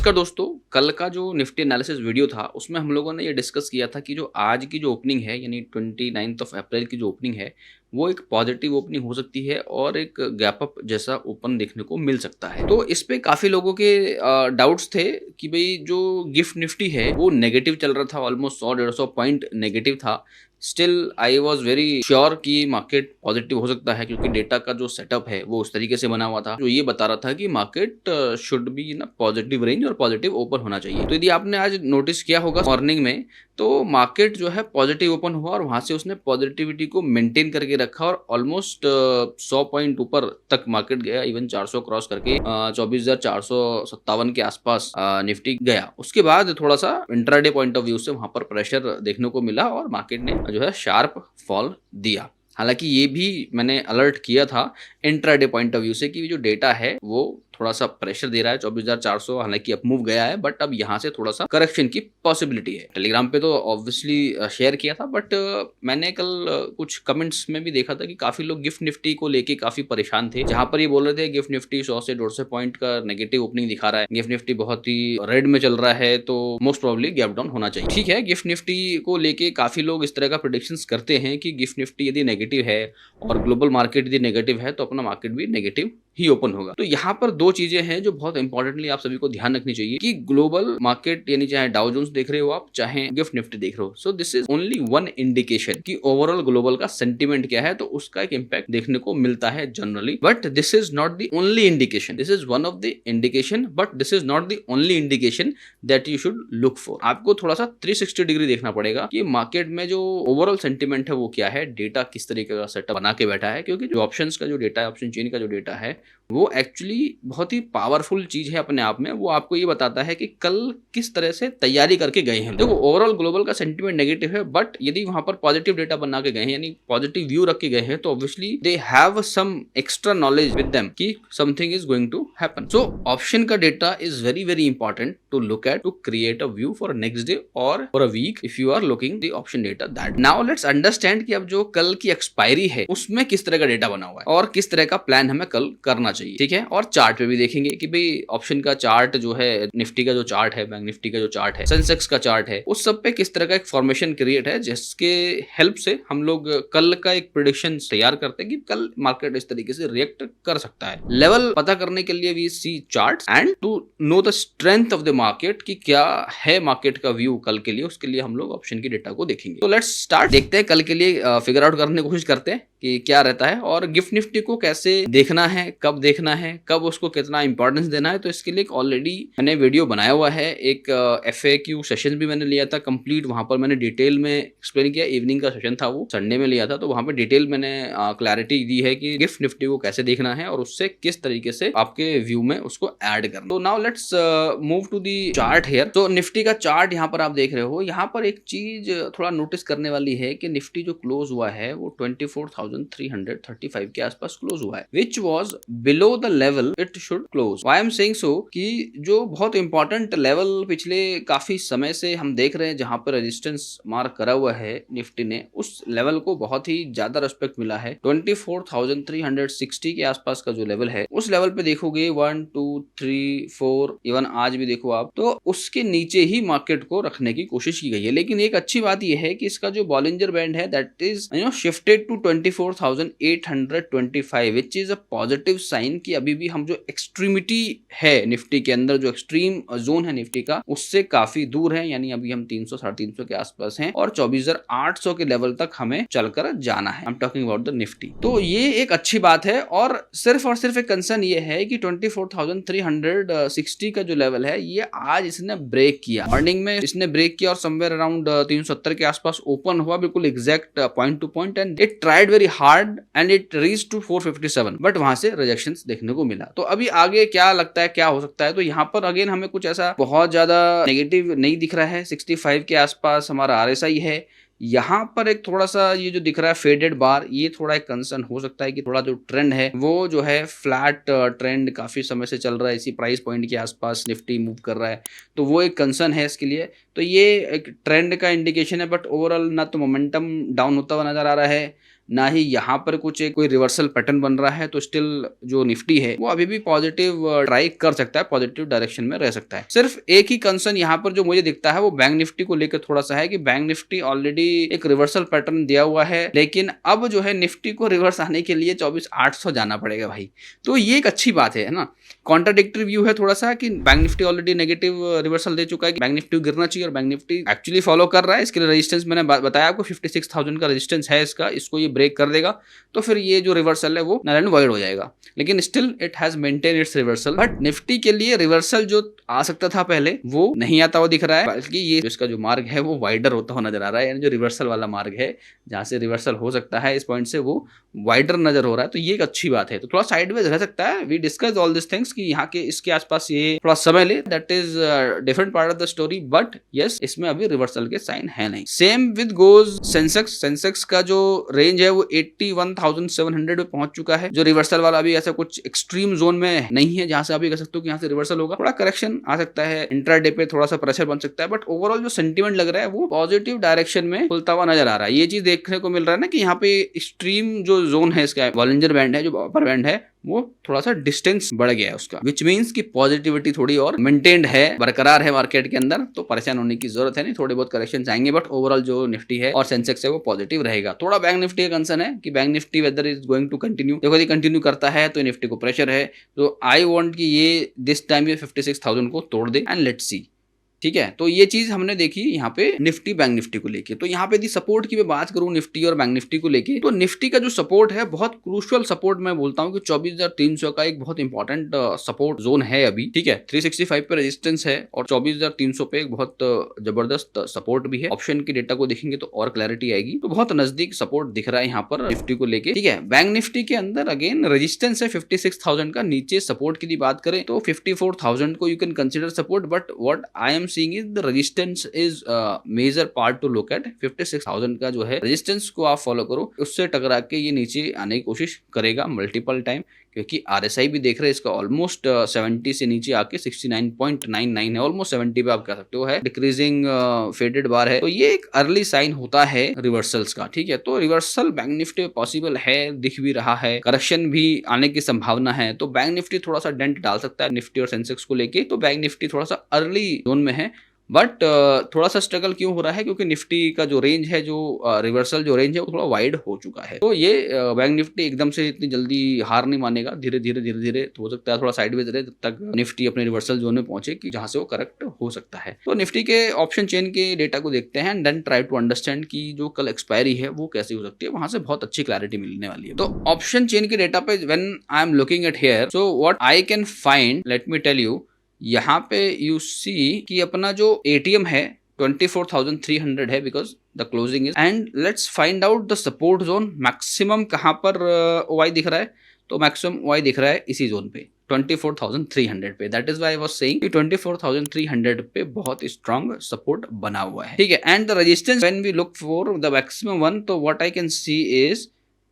नमस्कार दोस्तों, कल का जो निफ्टी एनालिसिस वीडियो था उसमें हम लोगों ने ये डिस्कस किया था कि जो आज की जो ओपनिंग है यानी 29th ऑफ अप्रैल की जो ओपनिंग है वो एक पॉजिटिव ओपनिंग हो सकती है और एक गैप अप जैसा ओपन देखने को मिल सकता है। तो इस पे काफ़ी लोगों के डाउट्स थे कि भाई जो गिफ्ट निफ्टी है वो नेगेटिव चल रहा था, ऑलमोस्ट 100-150 पॉइंट नेगेटिव था। Still I was very sure कि मार्केट पॉजिटिव हो सकता है क्योंकि डेटा का जो सेटअप है वो उस तरीके से बना हुआ था जो ये बता रहा था कि market should be in positive range और पॉजिटिव ओपन होना चाहिए। तो यदि आपने आज नोटिस किया होगा मॉर्निंग में तो मार्केट जो है पॉजिटिव ओपन हुआ और वहां से उसने पॉजिटिविटी को मेंटेन करके रखा और ऑलमोस्ट 100 पॉइंट ऊपर तक मार्केट गया, इवन 400 क्रॉस करके 24,457 के आसपास निफ्टी गया। उसके बाद थोड़ा सा इंट्राडे पॉइंट ऑफ व्यू से वहां पर प्रेशर देखने को मिला और मार्केट ने जो है शार्प फॉल दिया। हालांकि ये भी मैंने अलर्ट किया था इंट्राडे पॉइंट ऑफ व्यू से कि जो डेटा है वो थोड़ा सा प्रेशर दे रहा है 24,400, हालांकि अप मूव गया है बट अब यहाँ से थोड़ा सा करेक्शन की पॉसिबिलिटी है। टेलीग्राम पे तो ऑब्वियसली शेयर किया था बट मैंने कल कुछ कमेंट्स में भी देखा था कि काफी लोग गिफ्ट निफ्टी को लेके काफी परेशान थे, जहां पर ये बोल रहे थे गिफ्ट निफ्टी 100 से 150 पॉइंट का नेगेटिव ओपनिंग दिखा रहा है, गिफ्ट निफ्टी बहुत ही रेड में चल रहा है तो मोस्ट प्रोबेबली गैप डाउन होना चाहिए। ठीक है, गिफ्ट निफ्टी को लेके काफी लोग इस तरह का प्रेडिक्शंस करते हैं कि गिफ्ट निफ्टी यदि नेगेटिव है और ग्लोबल मार्केट यदि नेगेटिव है तो अपना मार्केट भी नेगेटिव ही ओपन होगा। तो यहाँ पर दो चीजें हैं जो बहुत इंपॉर्टेंटली आप सभी को ध्यान रखनी चाहिए कि ग्लोबल मार्केट यानी चाहे डाउ जोन्स देख रहे हो आप चाहे गिफ्ट निफ्टी देख रहे हो, so this is only one indication कि ओवरऑल ग्लोबल का सेंटीमेंट क्या है, तो उसका एक इंपैक्ट देखने को मिलता है generally, but this is not the only indication. This is one of the indication but this is not the only indication that you should look for. आपको थोड़ा सा 360 डिग्री देखना पड़ेगा कि मार्केट में जो ओवरऑल सेंटीमेंट है वो क्या है, डेटा किस तरीके का सेटअप बना के बैठा है, क्योंकि जो ऑप्शंस का जो डेटा है, ऑप्शन चेन का जो डेटा है वो एक्चुअली बहुत ही पावरफुल चीज है अपने आप में। वो आपको ये बताता है कि कल किस तरह से तैयारी करके गए हैं। देखो ओवरऑल ग्लोबल का सेंटीमेंट नेगेटिव है बट यदि वहां पर पॉजिटिव डेटा बना के गए हैं यानी पॉजिटिव व्यू रख के गए हैं तो obviously they have some extra knowledge with them कि something is going to happen. So option का data is very very important to look at to create a view for next day और for a week if you are looking the option data that. Now let's understand कि अब जो कल की expiry है उसमें किस तरह का डेटा बना हुआ है और किस तरह का प्लान हमें कल करना चाहिए। ठीक है, और चार्ट पे भी देखेंगे कि भाई ऑप्शन का चार्ट जो है, निफ्टी का जो चार्ट है, बैंक निफ्टी का जो चार्ट है, सेंसेक्स का चार्ट है, उस सब पे किस तरह का एक फॉर्मेशन क्रिएट है जिसके हेल्प से हम लोग कल का एक प्रेडिक्शन तैयार करते हैं कि कल मार्केट इस तरीके से रिएक्ट कर सकता है। लेवल पता करने के लिए we see charts and to know the strength of the market कि क्या है मार्केट का व्यू कल के लिए, उसके लिए हम लोग ऑप्शन की डेटा को देखेंगे। तो लेट्स स्टार्ट, देखते हैं कल के लिए फिगर आउट करने की कोशिश करते हैं कि क्या रहता है और गिफ्ट निफ्टी को कैसे देखना है, कब देखना है, कब उसको कितना इंपॉर्टेंस देना है। तो इसके लिए ऑलरेडी मैंने वीडियो बनाया हुआ है, एक FAQ सेशन भी मैंने लिया था कंप्लीट, वहां पर मैंने डिटेल में एक्सप्लेन किया। इवनिंग का सेशन था वो, संडे में लिया था, तो वहां पर डिटेल मैंने क्लैरिटी दी है कि गिफ्ट निफ्टी को कैसे देखना है और उससे किस तरीके से आपके व्यू में उसको ऐड करना। तो now let's move to the chart here. तो निफ्टी का चार्ट यहाँ पर आप देख रहे हो, यहाँ पर एक चीज थोड़ा नोटिस करने वाली है कि निफ्टी जो क्लोज हुआ है वो 24,335 के आसपास क्लोज हुआ है, which was below the level it should close. Why I am saying so कि जो बहुत इंपॉर्टेंट लेवल पिछले काफी समय से हम देख रहे हैं जहां पर रेजिस्टेंस मार्क करा हुआ है निफ्टी ने, उस लेवल को बहुत ही ज्यादा रेस्पेक्ट मिला है। 24,360 के आसपास का जो लेवल है उस लेवल पे देखोगे 1 2 3 4 इवन आज भी देखो आप, तो उसके नीचे ही मार्केट को रखने की कोशिश की गई है। लेकिन एक अच्छी बात यह है कि इसका जो बॉलिंजर बैंड है that is shifted to 24,825 which is a positive sign कि अभी भी हम जो एक्सट्रीमिटी है निफ्टी के अंदर, जो एक्सट्रीम जोन है निफ्टी का, उससे काफी दूर है। यानी अभी हम 300 350 के आसपास हैं और 24,800 के लेवल तक हमें चलकर जाना है। I am talking about the Nifty. तो ये एक अच्छी बात है और सिर्फ एक कंसर्न ये है कि 24,360 का जो लेवल है ये आज इसने ब्रेक किया, मॉर्निंग में इसने ब्रेक किया और समवेयर अराउंड 370 के आसपास ओपन हुआ, बिल्कुल exact point to point, and it tried very hard and it reach to 457 but वहां से रिजेक्शंस देखने को मिला। तो अभी आगे क्या लगता है क्या हो सकता है, तो यहाँ पर अगेन हमें कुछ ऐसा बहुत ज्यादा नेगेटिव नहीं दिख रहा है। 65 के आसपास हमारा RSI है, यहाँ पर एक थोड़ा सा ये जो दिख रहा है फेडेड बार, ये थोड़ा एक कंसर्न हो सकता है कि थोड़ा जो ट्रेंड है वो जो है फ्लैट ट्रेंड काफी समय से चल रहा है, इसी प्राइस पॉइंट के आसपास निफ्टी मूव कर रहा है, तो वो एक कंसर्न है इसके लिए। तो ये एक ट्रेंड का इंडिकेशन है बट ओवरऑल ना तो मोमेंटम डाउन होता हुआ नजर आ रहा है, ना ही यहाँ पर कुछ एक कोई रिवर्सल पैटर्न बन रहा है। तो स्टिल जो निफ्टी है वो अभी भी पॉजिटिव ट्राई कर सकता है, पॉजिटिव डायरेक्शन में रह सकता है। सिर्फ एक ही कंसर्न यहाँ पर जो मुझे दिखता है वो बैंक निफ्टी को लेकर थोड़ा सा है कि बैंक निफ्टी ऑलरेडी एक रिवर्सल पैटर्न दिया हुआ है, लेकिन अब जो है निफ्टी को रिवर्स आने के लिए 24,800 जाना पड़ेगा भाई। तो ये एक अच्छी बात है ना। कॉन्ट्राडिक्टरी व्यू है थोड़ा सा कि bank Nifty already negative reversal दे चुका है कि बैंक निफ्टी गिरना चाहिए और बैंक निफ्टी एक्चुअली फॉलो कर रहा है। इसके लिए रेजिस्टेंस मैंने बताया आपको 56,000 का रेजिस्टेंस है इसको ये ब्रेक कर देगा तो फिर ये जो रिवर्सल है वो नल एंड वॉइड हो जाएगा। लेकिन still it has maintain its reversal. But Nifty के लिए रिवर्सल जो आ सकता था पहले वो नहीं आता हुआ दिख रहा है, बल्कि ये इसका जो मार्ग है वो वाइडर होता हुआ नजर आ रहा है। यानी जो रिवर्सल वाला मार्ग है जहां से रिवर्सल हो सकता है इस पॉइंट से वो वाइडर नजर हो रहा है। तो ये एक अच्छी बात है। तो थोड़ा साइडवेज रह सकता है। We discuss all this things कि यहाँ के इसके आसपास ये थोड़ा समय ले, that is different part of the story. But yes, इसमें अभी रिवर्सल के साइन है नहीं। Same with goes Sensex. Sensex का जो रेंज है वो 81,700 पे पहुंच चुका है। जो रिवर्सल वाला अभी ऐसा कुछ एक्सट्रीम जोन में नहीं है जहां से आप ये कह सकते हो कि यहाँ से रिवर्सल होगा। थोड़ा करेक्शन आ सकता है, इंट्राडे पे थोड़ा सा प्रेशर बन सकता है, बट ओवरऑल जो सेंटीमेंट लग रहा है वो पॉजिटिव डायरेक्शन में खुलता हुआ नजर आ रहा है। ये चीज देखने को मिल रहा है ना कि यहाँ पे एक्सट्रीम जो जोन है इसका वॉलिंजर बैंड है, जो अपर बैंड है, वो थोड़ा सा डिस्टेंस बढ़ गया है उसका, विच मीन्स की पॉजिटिविटी थोड़ी और मेंटेन्ड है, बरकरार है मार्केट के अंदर। तो परेशान होने की जरूरत है नहीं, थोड़े बहुत करेक्शन आएंगे, बट ओवरऑल जो निफ्टी है और सेंसेक्स है वो पॉजिटिव रहेगा। थोड़ा बैंक निफ्टी का कंसर्न है कि bank Nifty whether is going to continue. देखो यदि कंटिन्यू करता है तो निफ्टी को प्रेशर है। तो आई वांट कि ये दिस टाइम ये 56,000 को तोड़ दे एंड लेट्स सी। ठीक है, तो ये चीज हमने देखी यहाँ पे निफ्टी बैंक निफ्टी को लेके। तो यहाँ पे यदि सपोर्ट की मैं बात करूं निफ्टी और बैंक निफ्टी को लेके, तो निफ्टी का जो सपोर्ट है बहुत क्रूशियल सपोर्ट मैं बोलता हूँ कि 24,300 का एक बहुत इंपॉर्टेंट सपोर्ट जोन है अभी। ठीक है, 365 पे रेजिस्टेंस है और 24,300 पे एक बहुत जबरदस्त सपोर्ट भी है। ऑप्शन की डेटा को देखेंगे तो और क्लैरिटी आएगी। तो बहुत नजदीक सपोर्ट दिख रहा है यहाँ पर निफ्टी को लेके। ठीक है, बैंक निफ्टी के अंदर अगेन रेजिस्टेंस है 56,000 का। नीचे सपोर्ट की बात करें तो 54,000 को you can consider support, but what I am seeing is the resistance is major part to look at. 56,000 का जो है रेजिस्टेंस को आप फॉलो करो, उससे टकरा के ये नीचे आने की कोशिश करेगा मल्टीपल टाइम, क्योंकि आरएसआई भी देख रहे हैं इसका ऑलमोस्ट 70 से नीचे आके 69.99 है, ऑलमोस्ट 70 पे आप कह सकते हो है। डिक्रीजिंग फेडेड बार है, तो ये एक अर्ली साइन होता है रिवर्सल्स का। ठीक है, तो रिवर्सल बैंक निफ्टी पॉसिबल है, दिख भी रहा है, करेक्शन भी आने की संभावना है। तो बैंक निफ्टी थोड़ा सा डेंट डाल सकता है निफ्टी और सेंसेक्स को लेके। तो बैंक निफ्टी थोड़ा सा अर्ली जोन में है, बट थोड़ा सा स्ट्रगल क्यों हो रहा है, क्योंकि निफ्टी का जो रेंज है, जो रिवर्सल जो रेंज है वो थोड़ा वाइड हो चुका है। तो ये बैंक निफ्टी एकदम से इतनी जल्दी हार नहीं मानेगा, धीरे धीरे हो सकता है थोड़ा साइडवेज रहे जब तक निफ्टी अपने रिवर्सल जोन में पहुंचे कि जहां से वो करेक्ट हो सकता है। तो निफ्टी के ऑप्शन चेन के डेटा को देखते हैं, देन ट्राई टू अंडरस्टैंड कि जो कल एक्सपायरी है वो कैसी हो सकती है, वहां से बहुत अच्छी क्लैरिटी मिलने वाली है। तो ऑप्शन चेन के डेटा पे when I am looking at here, so what I can find, let me tell you, यहाँ पे यू सी कि अपना जो एटीएम है 24,300 है, because the closing is, and let's find out the support zone. Maximum कहाँ पर ओवाई दिख रहा है, तो मैक्सिमम ओवाई दिख रहा है इसी जोन पे 24,300 पे। That is why I was saying कि 24,300 पे बहुत स्ट्रांग सपोर्ट बना हुआ है। ठीक है, and the resistance when we look for the maximum one, तो what I can see is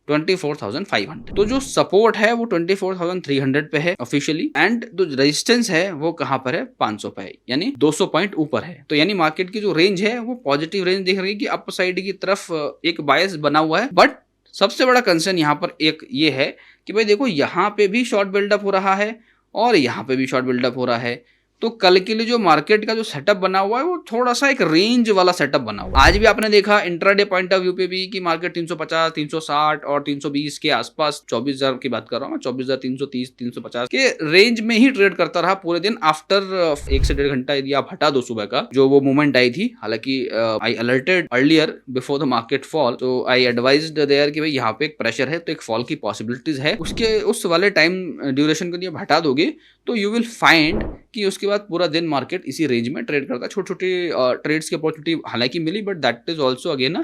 24,500। तो जो सपोर्ट है वो 24,300 पे है ऑफिशियली, एंड जो रेजिस्टेंस है वो कहां पर है, 500 पे है, यानी 200 पॉइंट ऊपर है। तो यानी मार्केट की जो रेंज है वो पॉजिटिव रेंज दिख रही है कि अप साइड की तरफ एक बायस बना हुआ है। बट सबसे बड़ा कंसर्न यहाँ पर एक ये है कि भाई देखो यहाँ पे भी शॉर्ट बिल्डअप हो रहा है और यहाँ पे भी शॉर्ट बिल्डअप हो रहा है। तो कल के लिए जो मार्केट का जो सेटअप बना हुआ है वो थोड़ा सा एक रेंज वाला सेटअप बना हुआ है। आज भी आपने देखा इंट्राडे पॉइंट ऑफ व्यू पे भी कि मार्केट 350, 360 और 320 के आसपास, 24,000 की बात कर रहा हूँ, 24,330, 350 के रेंज में ही ट्रेड करता रहा पूरे दिन। आफ्टर 1 से 1.5 घंटा यदि आप हटा दो सुबह का जो वो मूवमेंट आई थी, हालांकि I alerted earlier before the market fall, तो आई एडवाइज्ड देयर कि भाई यहाँ पे एक प्रेशर है, तो एक फॉल की पॉसिबिलिटीज है। उसके उस वाले टाइम ड्यूरेशन को जब हटा दोगे तो यू विल फाइंड कि उसके बाद पूरा दिन मार्केट इसी रेंज में ट्रेड करता है। छोटी छोटी ट्रेड्स की अपॉर्चुनिटी हालांकि मिली, but that is also again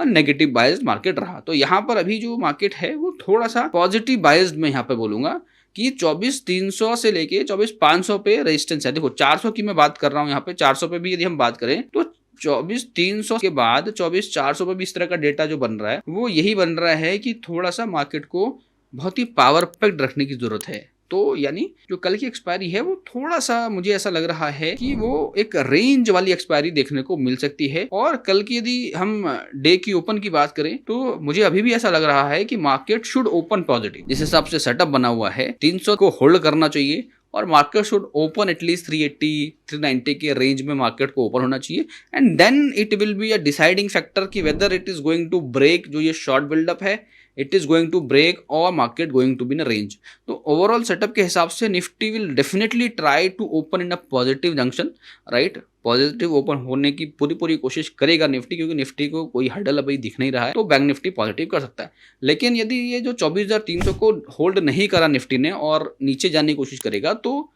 negative biased market रहा। तो यहाँ पर अभी जो मार्केट है वो थोड़ा सा पॉजिटिव बायस्ड में यहाँ पे बोलूंगा कि 24,300 से लेके 24,500 पे रेजिस्टेंस है। देखो 400 की मैं बात कर रहा हूँ, यहाँ पे 400 पे भी यदि हम बात करें तो 24,300 के बाद 24,400 पे भी इस तरह का डेटा जो बन रहा है वो यही बन रहा है कि थोड़ा सा मार्केट को बहुत ही पावर पैक्ड रखने की जरूरत है। तो यानी जो कल की एक्सपायरी है वो थोड़ा-सा मुझे ऐसा लग रहा है कि वो एक रेंज वाली एक्सपायरी देखने को मिल सकती है। और कल की यदि हम डे की ओपन की बात करें तो मुझे अभी भी ऐसा लग रहा है कि मार्केट शुड ओपन पॉजिटिव। जिस हिसाब से सेटअप बना हुआ है 300 को होल्ड करना चाहिए और मार्केट शुड ओपन एटलीस्ट 380 390 के रेंज में मार्केट को ओपन होना चाहिए and then it will be a deciding factor कि whether it is going to break जो ये शॉर्ट बिल्डअप है, it is going to break और market going to be in a range. तो ओवरऑल सेटअप के हिसाब से Nifty will definitely try to open in a positive junction, right. Positive open होने की पूरी पूरी कोशिश करेगा निफ्टी, क्योंकि निफ्टी को कोई हर्डल अभी दिख नहीं रहा है, तो बैंक निफ्टी पॉजिटिव कर सकता है। लेकिन यदि ये जो 24,300 को होल्ड नहीं करा निफ्टी ने और नीचे जाने की कोशिश करेगा तो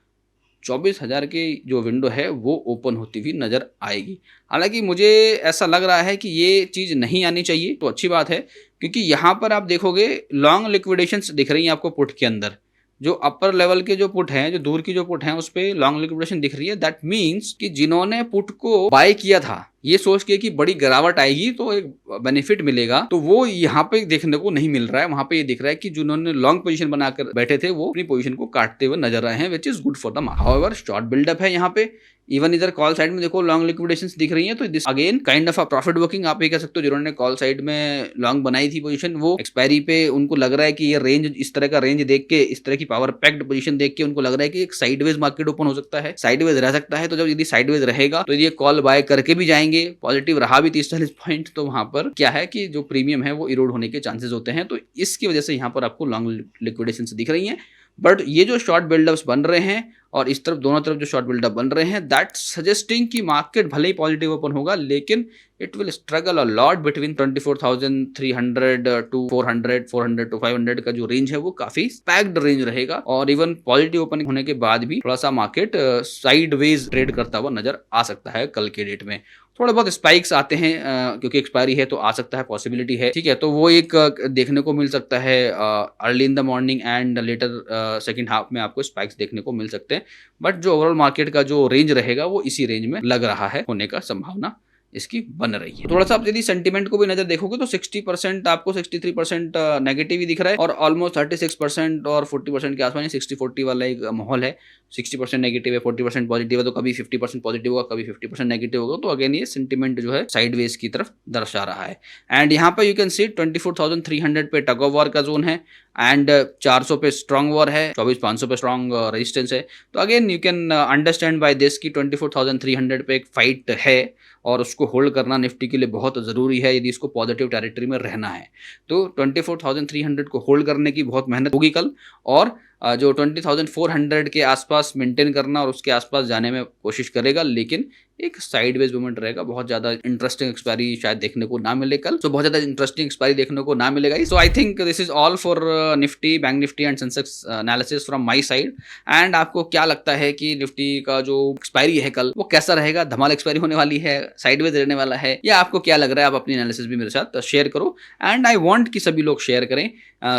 24,000 की जो विंडो है वो ओपन होती हुई नजर आएगी। हालांकि मुझे ऐसा लग रहा है कि ये चीज़ नहीं आनी चाहिए, तो अच्छी बात है, क्योंकि यहाँ पर आप देखोगे लॉन्ग लिक्विडेशंस दिख रही हैं आपको पुट के अंदर। जो अपर लेवल के जो पुट हैं, जो दूर की जो पुट हैं, उस पर लॉन्ग लिक्विडेशन दिख रही है। दैट मीन्स कि जिन्होंने पुट को बाय किया था ये सोच के कि बड़ी गिरावट आएगी तो एक बेनिफिट मिलेगा, तो वो यहाँ पे देखने को नहीं मिल रहा है। वहां पे ये दिख रहा है कि जिन्होंने लॉन्ग पोजीशन बनाकर बैठे थे वो अपनी पोजीशन को काटते हुए नजर आए हैं, which is good for the market. However short buildup है यहाँ पे। इवन इधर कॉल साइड में देखो लॉन्ग लिक्विडेशंस दिख रही हैं, तो this again kind of a profit booking आप ये कह सकते हो। जिन्होंने कॉल साइड में लॉन्ग बनाई थी पोजीशन, वो एक्सपायरी पे उनको लग रहा है कि ये रेंज, इस तरह का रेंज देख के, इस तरह की पावर पैक्ड पोजीशन देख के उनको लग रहा है कि एक साइडवेज मार्केट ओपन हो सकता है, साइडवेज रह सकता है। तो जब यदि साइडवेज रहेगा तो ये कॉल बाय करके भी जाएंगे, पॉजिटिव रहा भी 30-40 पॉइंट, तो वहां पर क्या है कि जो प्रीमियम है वो इरोड होने के चांसेस होते हैं। तो इसकी वजह से यहाँ पर आपको लॉन्ग लिक्विडेशन दिख रही हैं। बट ये जो शॉर्ट बिल्डअप्स बन रहे हैं और इस तरफ दोनों तरफ जो शॉर्ट बिल्डअप बन रहे हैं, दैट सजेस्टिंग कि मार्केट भले ही पॉजिटिव ओपन होगा लेकिन it will struggle a lot between 24,300 to 400, 400 to 500 का जो रेंज है वो काफी पैक्ड रेंज रहेगा। और इवन पॉजिटिव ओपनिंग होने के बाद भी थोड़ा सा मार्केट साइडवेज ट्रेड करता हुआ नजर आ सकता है कल के डेट में। थोड़े बहुत स्पाइक्स आते हैं क्योंकि एक्सपायरी है तो आ सकता है, पॉसिबिलिटी है, ठीक है। तो वो एक देखने को मिल सकता है early in the morning and later second half में आपको स्पाइक्स देखने को मिल सकते हैं। बट जो ओवरऑल मार्केट का जो रेंज रहेगा वो इसी रेंज में लग रहा है होने का संभावना इसकी बन रही है। थोड़ा सा आप यदि सेंटीमेंट को भी नजर देखोगे तो 60% आपको 63% नेगेटिव ही दिख रहा है और ऑलमोस्ट 36% और 40% के आसपास 60-40 वाला एक माहौल है। 60% नेगेटिव है, 40% पॉजिटिव है, तो कभी 50% पॉजिटिव होगा, कभी 50% नेगेटिव होगा। तो अगेन ये सेंटीमेंट जो है साइडवेज की तरफ दर्शा रहा है। एंड यहाँ पर यू कैन सी 24,300 पे टग ऑफ वॉर का जोन है एंड 400 पे स्ट्रॉन्ग वॉर है, 24,500 पे स्ट्रॉन्ग रेजिस्टेंस है। तो again you can understand by this की 24,300 पे एक फाइट है और उसको होल्ड करना निफ्टी के लिए बहुत ज़रूरी है यदि इसको पॉजिटिव टेरिटरी में रहना है। तो 24,300 को होल्ड करने की बहुत मेहनत होगी कल, और जो 20,400 के आसपास मेंटेन करना और उसके आसपास जाने में कोशिश करेगा, लेकिन एक साइडवेज मूवमेंट रहेगा। बहुत ज़्यादा इंटरेस्टिंग एक्सपायरी शायद देखने को ना मिले कल, तो बहुत ज़्यादा इंटरेस्टिंग एक्सपायरी देखने को ना मिलेगा। So I think this is all for Nifty, bank Nifty and Sensex analysis from my side. And आपको क्या लगता है कि निफ्टी का जो एक्सपायरी है कल वो कैसा रहेगा? धमाल एक्सपायरी होने वाली है, साइडवेज रहने वाला है, या आपको क्या लग रहा है? आप अपनी एनालिसिस भी मेरे साथ शेयर करो एंड आई वांट कि सभी लोग शेयर करें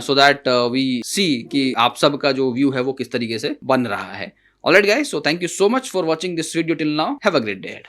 सो दैट वी सी कि आप सबका जो व्यू है वो किस तरीके से बन रहा है। Alright guys, so thank you so much for watching this video till now. Have a great day ahead.